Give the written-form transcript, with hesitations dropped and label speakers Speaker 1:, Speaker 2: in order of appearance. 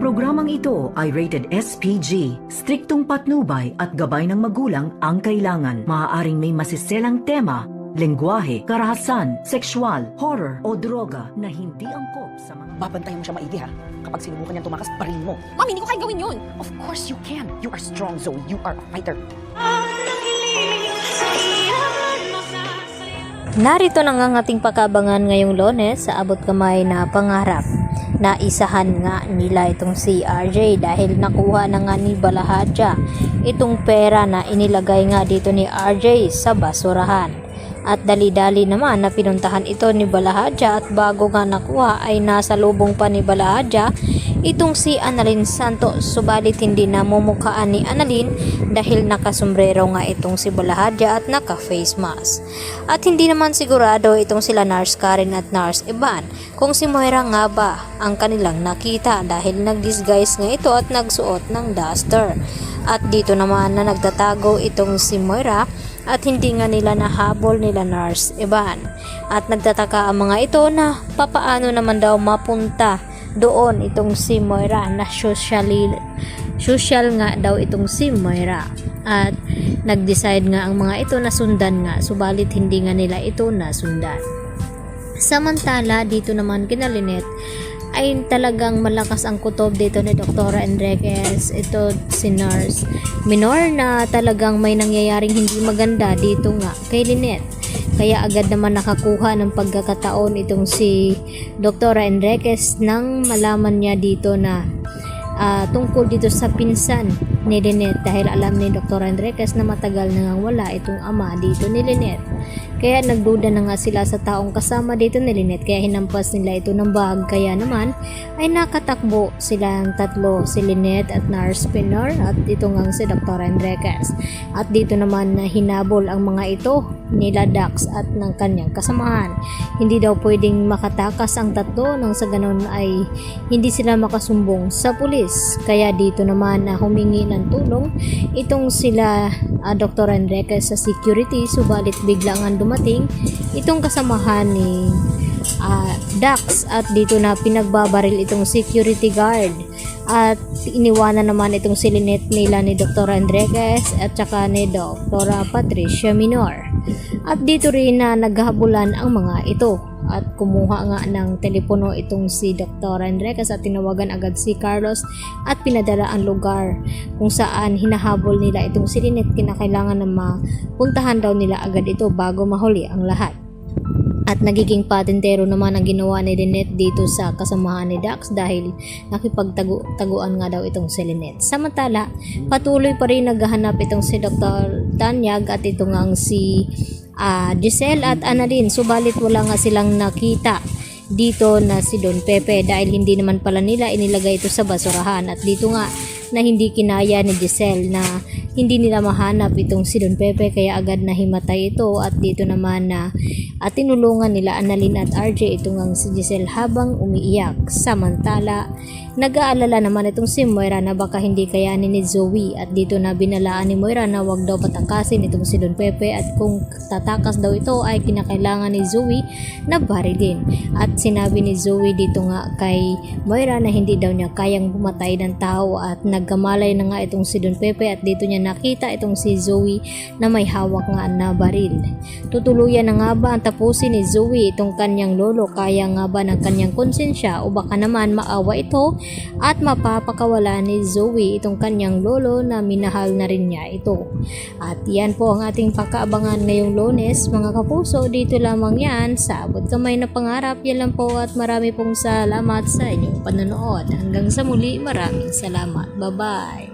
Speaker 1: programang ito ay rated SPG. Striktong patnubay at gabay ng magulang ang kailangan. Maaaring may masiselang tema, lengguwahe, karahasan, sexual, horror o droga na hindi angkop sa mga...
Speaker 2: Babantayan mo siya maigi ha. Kapag sinubukan niyang tumakas, parin mo.
Speaker 3: Mami, hindi ko kaya gawin yun.
Speaker 2: Of course you can. You are strong, Zoe. You are a fighter.
Speaker 4: Narito na nga ang ating pagkabangan ngayong Lunes sa abot kamay na pangarap. Naisahan nga nila itong si RJ dahil nakuha na nga ni Balahadja itong pera na inilagay nga dito ni RJ sa basurahan. At dali-dali naman na pinuntahan ito ni Balahadja at bago nga nakuha ay nasa lubong pa ni Balahadja itong si Annalyn Santos, subalit hindi na mumukhaan ni Annalyn dahil nakasombrero nga itong si Balahadja at naka-face mask. At hindi naman sigurado itong sila Nurse Karen at Nurse Ivan kung si Moira nga ba ang kanilang nakita dahil nag-disguise nga ito at nagsuot ng duster. At dito naman na nagtatago itong si Moira at hindi nga nila nahabol nila Nurse Ivan. At nagtataka ang mga ito na papaano naman daw mapunta doon itong si Moira na social nga daw itong si Moira. At nag-decide nga ang mga ito na sundan nga, subalit hindi nga nila ito nasundan. Samantala dito naman kina Lynette ay talagang malakas ang kutob dito ni Dr. Enriquez. Ito si Nurse Minor na talagang may nangyayaring hindi maganda dito nga kay Lynette. Kaya agad naman nakakuha ng pagkakataon itong si Dr. Enriquez nang malaman niya dito na tungkol dito sa pinsan ni Lynette dahil alam ni Dr. Enriquez na matagal na wala itong ama dito ni Lynette. Kaya nagduda na nga sila sa taong kasama dito ni Lynette kaya hinampas nila ito ng bag. Kaya naman ay nakatakbo silang tatlo, si Lynette at Nurse Pinor at ito nga si Dr. Enriquez. At dito naman na hinabol ang mga ito nila Dax at ng kanyang kasamahan. Hindi daw pwedeng makatakas ang tatlo nang sa ganon ay hindi sila makasumbong sa pulis. Kaya dito naman na humingi ng tulong itong sila Dr. Enriquez sa security, subalit bigla nga dumating itong kasamahan ni Dax at dito na pinagbabaril itong security guard at iniwanan naman itong si Lynette nila ni Dr. Enriquez at saka ni Dr. Patricia Minor. At dito rin na naghabulan ang mga ito at kumuha nga ng telepono itong si Dr. Enriquez at tinawagan agad si Carlos at pinadala ang lugar kung saan hinahabol nila itong si Lynette. Kinakailangan na mapuntahan daw nila agad ito bago mahuli ang lahat. At nagiging patentero naman ang ginawa ni Lynette dito sa kasamahan ni Dax dahil nakipagtaguan nga daw itong si Lynette. Samantala, patuloy pa rin naghahanap itong si Dr. Tanyag at ito nga si Giselle at Annalyn, subalit wala nga silang nakita dito na si Don Pepe dahil hindi naman pala nila inilagay ito sa basurahan. At dito nga na hindi kinaya ni Giselle na hindi nila mahanap itong si Don Pepe kaya agad na himatay ito. At dito naman na tinulungan nila Annalyn at RJ itong ang si Giselle habang umiiyak. Samantala nag-aalala naman itong si Moira na baka hindi kayanin ni Zoe at dito na binalaan ni Moira na wag daw patakasin itong si Don Pepe at kung tatakas daw ito ay kinakailangan ni Zoe na barilin. At sinabi ni Zoe dito nga kay Moira na hindi daw niya kayang bumatay ng tao at nagkamalay na nga itong si Don Pepe at dito niya nakita itong si Zoe na may hawak nga na baril. Tutuluyan na nga ba ang tapusin ni Zoe itong kanyang lolo? Kaya nga ba ng kanyang konsensya o baka naman maawa ito at mapapakawala ni Zoe itong kanyang lolo na minahal na rin niya ito? At yan po ang ating pagkaabangan ngayong Lunes mga kapuso. Dito lamang yan sa abot kamay na pangarap. Yan lang po at marami pong salamat sa inyong panonood. Hanggang sa muli, maraming salamat. Bye-bye.